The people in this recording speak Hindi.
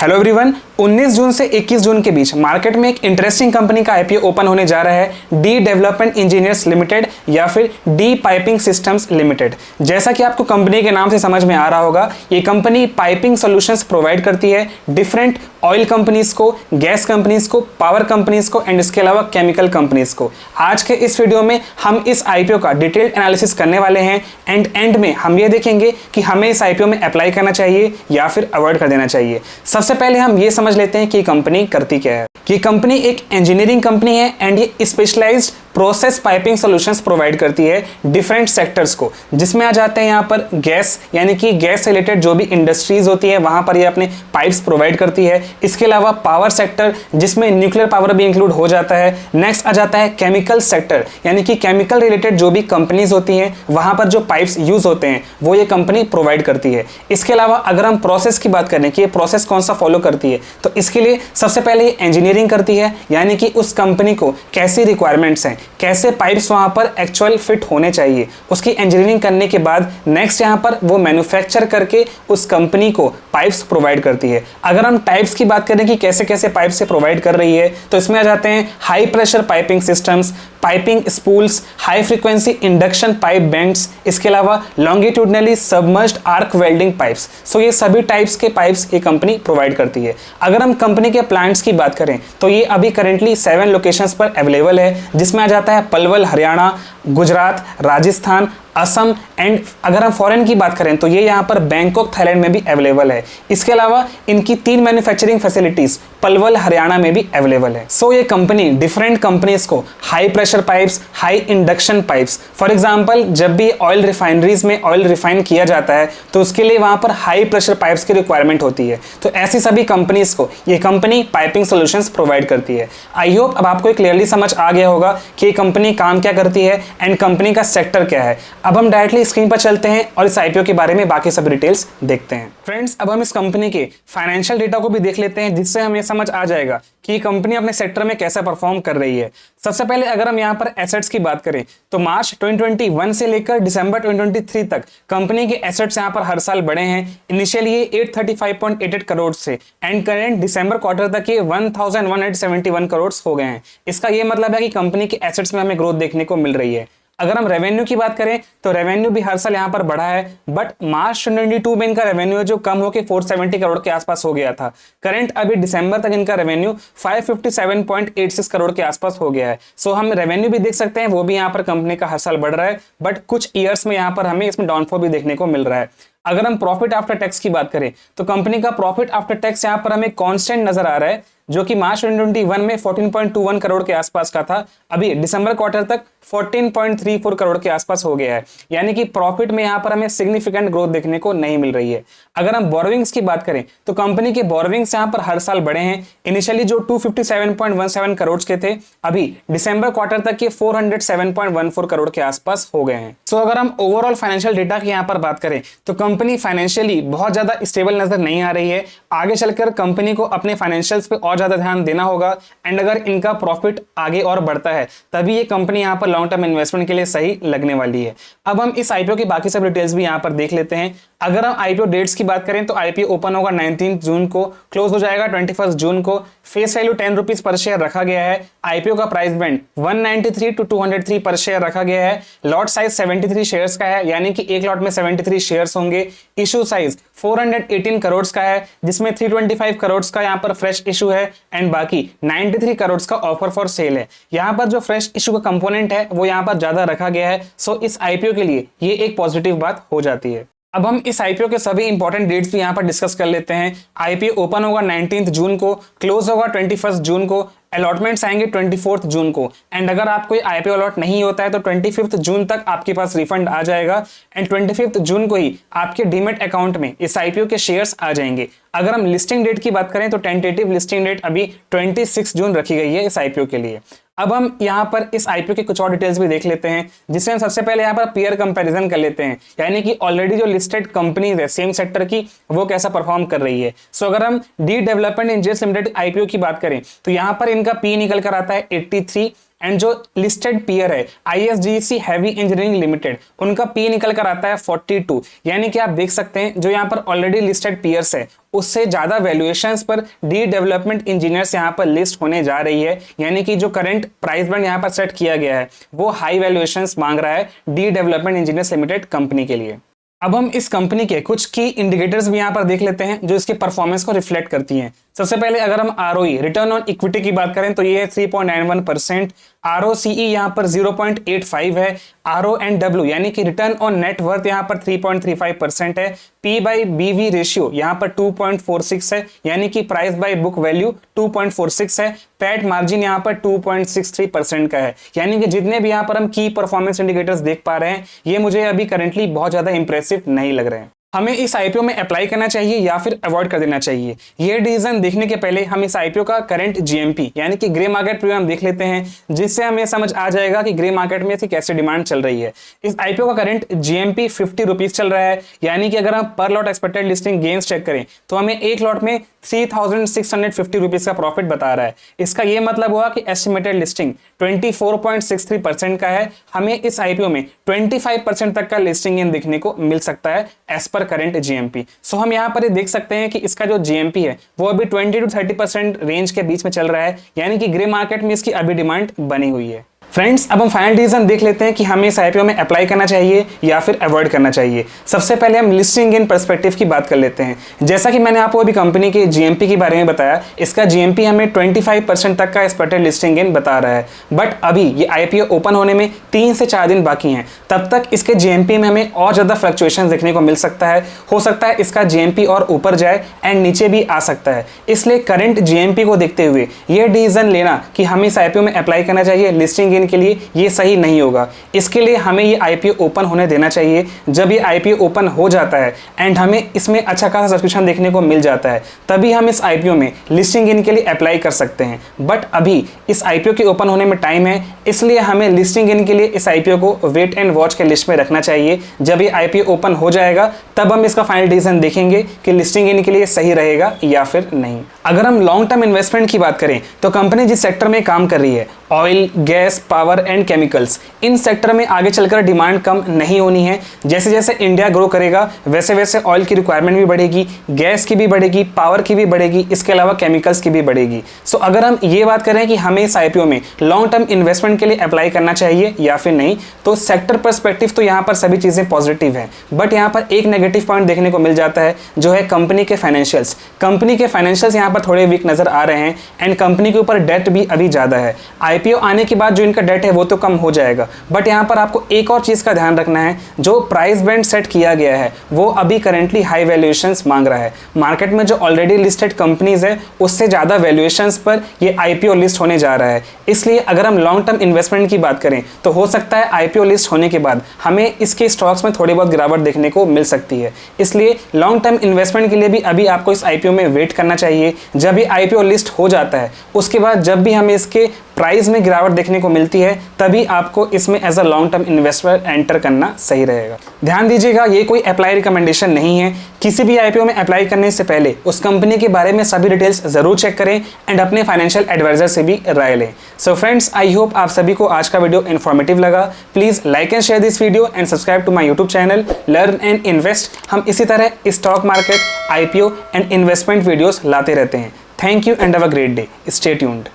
हेलो एवरीवन, 19 जून से 21 जून के बीच मार्केट में एक इंटरेस्टिंग कंपनी का आईपीओ ओपन होने जा रहा है, डी डेवलपमेंट इंजीनियर्स लिमिटेड या फिर डी पाइपिंग सिस्टम्स लिमिटेड। जैसा कि आपको कंपनी के नाम से समझ में आ रहा होगा, ये कंपनी पाइपिंग सॉल्यूशंस प्रोवाइड करती है डिफरेंट ऑयल कंपनीज को, गैस कंपनीज को, पावर कंपनीज को एंड इसके अलावा केमिकल कंपनीज को। आज के इस वीडियो में हम इस आईपीओ का डिटेल्ड एनालिसिस करने वाले हैं एंड में हम ये देखेंगे कि हमें इस आईपीओ में अप्लाई करना चाहिए या फिर अवॉइड कर देना चाहिए। सबसे पहले हम ये समझ लेते हैं कि कंपनी करती क्या है। ये कंपनी एक इंजीनियरिंग कंपनी है एंड ये specialised process piping solutions provide करती है डिफरेंट सेक्टर्स को, जिसमें आ जाते हैं यहाँ पर गैस, यानी कि गैस रिलेटेड जो भी इंडस्ट्रीज होती है वहां पर ये अपने पाइप्स प्रोवाइड करती है। इसके अलावा पावर सेक्टर, जिसमें न्यूक्लियर पावर भी इंक्लूड हो जाता है। नेक्स्ट आ जाता है केमिकल सेक्टर, यानी कि केमिकल रिलेटेड जो भी कंपनीज होती हैं वहां पर जो पाइप्स यूज होते हैं वो ये कंपनी प्रोवाइड करती है। इसके अलावा अगर हम प्रोसेस की बात करें कि ये प्रोसेस कौन सा फॉलो करती है, तो इसके लिए सबसे पहले ये इंजीनियरिंग करती है, यानी कि उस कंपनी को कैसी रिक्वायरमेंट्स हैं, कैसे पाइप्स वहां पर एक्चुअल फिट होने चाहिए, उसकी इंजीनियरिंग करने के बाद नेक्स्ट यहां पर वो मैन्युफैक्चर करके उस कंपनी को पाइप्स प्रोवाइड करती है। अगर हम टाइप्स की बात करें कि कैसे कैसे पाइप से प्रोवाइड कर रही है, तो इसमें आ जाते हैं high pressure piping systems, piping spools, high frequency induction pipe bends, इसके अलावा longitudinally submerged arc welding pipes. So ये सभी टाइप्स के पाइप्स ये कंपनी प्रोवाइड करती है। अगर हम कंपनी के प्लांट्स की बात करें तो ये अभी करेंटली 7 लोकेशंस पर अवेलेबल है, जिसमें आ जाता है पलवल हरियाणा, गुजरात, राजस्थान, असम एंड अगर हम फॉरेन की बात करें तो ये यहाँ पर बैंकॉक थाईलैंड में भी अवेलेबल है। इसके अलावा इनकी 3 मैन्युफैक्चरिंग फैसिलिटीज पलवल हरियाणा में भी अवेलेबल है। सो ये कंपनी डिफरेंट कंपनीज को high pressure pipes, high induction pipes, for example जब भी ऑयल रिफाइनरीज में ऑयल रिफाइन किया जाता है तो उसके लिए वहां पर हाई प्रेशर पाइप्स की रिक्वायरमेंट होती है। तो ऐसी सभी कंपनीज को ये कंपनी पाइपिंग सॉल्यूशंस प्रोवाइड करती है। आई होप अब आपको क्लियरली समझ आ गया होगा कि ये कंपनी काम क्या करती है एंड कंपनी का सेक्टर क्या है। अब हम डायरेक्टली स्क्रीन पर चलते हैं और इस आईपीओ के बारे में बाकी सब डिटेल्स देखते हैं। फ्रेंड्स, अब हम इस कंपनी के फाइनेंशियल डेटा को भी देख लेते हैं, जिससे हमें समझ आ जाएगा कि कंपनी अपने सेक्टर में कैसा परफॉर्म कर रही है। सबसे पहले अगर हम यहाँ पर एसेट्स की बात करें तो मार्च 2021 से लेकर दिसंबर 2023 तक कंपनी के एसेट्स यहाँ पर हर साल बढ़े हैं। इनिशियली ये 835.88 करोड़ से एंड करेंट दिसंबर क्वार्टर तक ये 1171 करोड़ हो गए हैं। इसका ये मतलब है कि कंपनी के एसेट्स में हमें ग्रोथ देखने को मिल रही है। अगर हम रेवेन्यू की बात करें तो रेवेन्यू भी हर साल यहाँ पर बढ़ा है, बट मार्च 2022 में इनका रेवेन्यू जो कम होकर 470 करोड़ के आसपास हो गया था। करंट अभी दिसंबर तक इनका रेवेन्यू 557.86 करोड़ के आसपास हो गया है। सो हम रेवेन्यू भी देख सकते हैं, वो भी यहाँ पर कंपनी का हर साल बढ़ रहा है, बट कुछ ईयर्स में यहाँ पर हमें इसमें डाउनफॉल भी देखने को मिल रहा है। अगर हम प्रॉफिट आफ्टर टैक्स की बात करें तो कंपनी का प्रॉफिट आफ्टर टैक्स यहाँ पर हमें कांस्टेंट नजर आ रहा है, जो कि मार्च 2021 में 14.21 करोड़ के आसपास का था, अभी दिसंबर क्वार्टर तक 14.34 करोड़ के आसपास हो गया है। यानी कि प्रॉफिट में यहाँ पर हमें सिग्निफिकेंट ग्रोथ देखने को नहीं मिल रही है। अगर हम बोरोविंग्स की बात करें तो कंपनी के बोरोविंग्स यहाँ पर हर साल बढ़े हैं। इनिशियली जो 257.17 करोड़ के थे, अभी दिसंबर क्वार्टर तक ये 407.14 करोड़ के आसपास हो गए हैं। सो अगर हम ओवरऑल फाइनेंशियल डेटा की यहाँ पर बात करें तो कंपनी फाइनेंशियली बहुत ज्यादा स्टेबल नजर नहीं आ रही है। आगे चलकर कंपनी को अपने फाइनेंशियल्स पे और ज्यादा ध्यान देना होगा एंड अगर इनका प्रॉफिट आगे और बढ़ता है तभी ये कंपनी यहाँ पर लॉन्ग टर्म इन्वेस्टमेंट के लिए सही लगने वाली है। अब हम इस आईपीओ की बाकी सब डिटेल्स भी यहाँ पर देख लेते हैं। अगर हम आईपीओ डेट्स की बात करें तो आईपीओ ओपन होगा 19 जून को, क्लोज हो जाएगा 21 जून को। Face value 10 rupees per share रखा गया है। आईपीओ का प्राइस बैंड 193 to 203 पर शेयर रखा गया है। लॉट साइज 73 शेयर्स का है, यानी कि एक लॉट में 73 शेयर्स होंगे। इशू साइज 418 करोड़ का है, जिसमें 325 करोड़ का यहाँ पर फ्रेश इशू है एंड बाकी 93 करोड़ का ऑफर फॉर सेल है। यहाँ पर जो फ्रेश इशू का कंपोनेंट है वो यहाँ पर ज्यादा रखा गया है। सो इस आईपीओ के लिए ये एक पॉजिटिव बात हो जाती है। अब हम इस आईपीओ के सभी इंपॉर्टेंट डेट्स भी यहाँ पर डिस्कस कर लेते हैं। आईपीओ ओपन होगा 19 जून को, क्लोज होगा 21 जून को। अलॉटमेंट्स आएंगे 24 जून को एंड अगर आपको आईपीओ अलॉट नहीं होता है तो 25 जून तक आपके पास रिफंड आ जाएगा एंड 25 जून को ही आपके डीमेट अकाउंट में इस आईपीओ के शेयर्स आ जाएंगे। अगर हम लिस्टिंग डेट की बात करें तो टेंटेटिव लिस्टिंग डेट अभी 26 जून रखी गई है इस आईपीओ के लिए। अब हम यहाँ पर इस आईपीओ के कुछ और डिटेल्स भी देख लेते हैं, जिससे हम सबसे पहले यहाँ पर पीयर कंपैरिजन कर लेते हैं, यानी कि ऑलरेडी जो लिस्टेड कंपनीज है सेम सेक्टर की वो कैसा परफॉर्म कर रही है। सो अगर हम D development engineers limited IPO की बात करें तो यहाँ पर इनका पी निकल कर आता है 83 एंड जो लिस्टेड पीयर है ISGC हैवी इंजीनियरिंग लिमिटेड, उनका पी निकल कर आता है 42। यानी कि आप देख सकते हैं जो यहाँ पर ऑलरेडी लिस्टेड पीयर्स है उससे ज्यादा वैल्यूएशंस पर डी डेवलपमेंट इंजीनियर्स यहाँ पर लिस्ट होने जा रही है। यानी कि जो करंट प्राइस बैंड यहाँ पर सेट किया गया है वो हाई वैल्यूएशंस मांग रहा है D development engineers limited company के लिए। अब हम इस कंपनी के कुछ की इंडिकेटर्स भी यहाँ पर देख लेते हैं जो इसके परफॉर्मेंस को रिफ्लेक्ट करती हैं। सबसे पहले अगर हम ROE रिटर्न ऑन इक्विटी की बात करें तो ये है 3.91%, ROCE यहाँ पर 0.85 है, RONW यानी कि रिटर्न ऑन नेट वर्थ यहाँ पर 3.35% है, P/BV रेशियो यहाँ पर 2.46 है यानी कि प्राइस बाय बुक वैल्यू 2.46 है, पैट मार्जिन यहाँ पर 2.63% का है। यानी कि जितने भी यहाँ पर हम की परफॉर्मेंस इंडिकेटर्स देख पा रहे हैं ये मुझे अभी करंटली बहुत ज्यादा इंप्रेसिव नहीं लग रहे हैं। हमें इस IPO में अप्लाई करना चाहिए या फिर अवॉइड कर देना चाहिए, ये डिसीजन देखने के पहले हम इस IPO का करंट GMP यानी कि ग्रे मार्केट प्रीमियम देख लेते हैं, जिससे हमें समझ आ जाएगा कि ग्रे मार्केट में इसकी कैसे डिमांड चल रही है। इस IPO का करंट GMP 50 रुपीज चल रहा है। यानी कि अगर हम पर lot expected listing gains check करें तो हमें एक लॉट में 3650 रुपीज का प्रॉफिट बता रहा है। इसका यह मतलब हुआ कि एस्टिमेटेड लिस्टिंग 24.63% का है। हमें इस IPO में 25% तक का लिस्टिंग गेन देखने को मिल सकता है एज पर करंट GMP। सो हम यहाँ पर देख सकते हैं कि इसका जो GMP है वो अभी 20 to 30% रेंज के बीच में चल रहा है। यानी कि ग्रे मार्केट में इसकी अभी डिमांड बनी हुई है। फ्रेंड्स, अब हम फाइनल डिसीजन देख लेते हैं कि हमें इस IPO में अप्लाई करना चाहिए या फिर अवॉइड करना चाहिए। सबसे पहले हम लिस्टिंग इन पर्सपेक्टिव की बात कर लेते हैं। जैसा कि मैंने आपको अभी कंपनी के GMP के बारे में बताया, इसका GMP हमें 25% तक का एक्सपेक्टेड लिस्टिंग इन बता रहा है। बट अभी ये IPO ओपन होने में 3 से 4 दिन बाकी हैं, तब तक इसके GMP में हमें और ज़्यादा फ्लक्चुएशन देखने को मिल सकता है। हो सकता है इसका GMP और ऊपर जाए एंड नीचे भी आ सकता है। इसलिए करंट GMP को देखते हुए ये डिसीजन लेना कि हमें इस IPO में अप्लाई करना चाहिए लिस्टिंग इन के लिए, ये सही नहीं होगा। इसके लिए हमें ये IPO ओपन होने देना चाहिए। जब ये IPO ओपन हो जाता है एंड हमें इसमें अच्छा खासा सब्सक्रिप्शन देखने को मिल जाता है, तभी हम इस IPO में लिस्टिंग इन के लिए अप्लाई कर सकते हैं। बट अभी इस IPO के ओपन होने में टाइम है, इसलिए हमें लिस्टिंग इन के लिए इस IPO को वेट एंड वॉच के लिस्ट में रखना चाहिए। जब ये IPO ओपन हो जाएगा तब हम इसका फाइनल डिसीजन देखेंगे कि लिस्टिंग इन के लिए सही रहेगा या फिर नहीं। अगर हम लॉन्ग टर्म इन्वेस्टमेंट की बात करें तो कंपनी जिस सेक्टर में काम कर रही है, oil, gas, power and chemicals, in sector में आगे चलकर डिमांड कम नहीं होनी है। जैसे जैसे इंडिया ग्रो करेगा वैसे वैसे ऑयल की रिक्वायरमेंट भी बढ़ेगी, गैस की भी बढ़ेगी, पावर की भी बढ़ेगी, इसके अलावा केमिकल्स की भी बढ़ेगी। सो अगर हम ये बात करें कि हमें इस IPO में लॉन्ग टर्म इन्वेस्टमेंट के लिए अप्लाई करना चाहिए या फिर नहीं, तो सेक्टर पर्सपेक्टिव तो यहाँ पर सभी चीज़ें पॉजिटिव हैं। बट यहाँ पर एक नेगेटिव पॉइंट देखने को मिल जाता है जो है कंपनी के फाइनेंशियल्स। कंपनी के फाइनेंशियल्स यहाँ पर थोड़े वीक नजर आ रहे हैं एंड कंपनी के ऊपर डेट भी अभी ज़्यादा है। IPO आने के बाद जो इनका डेट है वो तो कम हो जाएगा, बट यहाँ पर आपको एक और चीज़ का ध्यान रखना है, जो प्राइस बैंड सेट किया गया है वो अभी करेंटली हाई वैल्यूएशंस मांग रहा है। मार्केट में जो ऑलरेडी लिस्टेड कंपनीज है उससे ज़्यादा वैल्यूएशंस पर ये IPO लिस्ट होने जा रहा है। इसलिए अगर हम लॉन्ग टर्म इन्वेस्टमेंट की बात करें तो हो सकता है IPO लिस्ट होने के बाद हमें इसके स्टॉक्स में थोड़ी बहुत गिरावट देखने को मिल सकती है। इसलिए लॉन्ग टर्म इन्वेस्टमेंट के लिए भी अभी आपको इस IPO में वेट करना चाहिए। जब ये IPO लिस्ट हो जाता है उसके बाद जब भी हमें इसके प्राइस में गिरावट देखने को मिलती है तभी आपको इसमें as a long term investor enter करना सही रहेगा। ध्यान दीजिएगा, ये कोई अप्लाई रिकमेंडेशन नहीं है। किसी भी IPO में अप्लाई करने से पहले उस कंपनी के बारे में सभी डिटेल्स जरूर चेक करें एंड अपने फाइनेंशियल एडवाइजर से भी राय लें। सो फ्रेंड्स, आई होप आप सभी को आज का वीडियो इन्फॉर्मेटिव लगा। Please like and share this video and subscribe to my YouTube channel learn and invest. हम इसी तरह stock market, IPO and investment videos लाते रहते हैं। Thank you and have a great day. Stay tuned.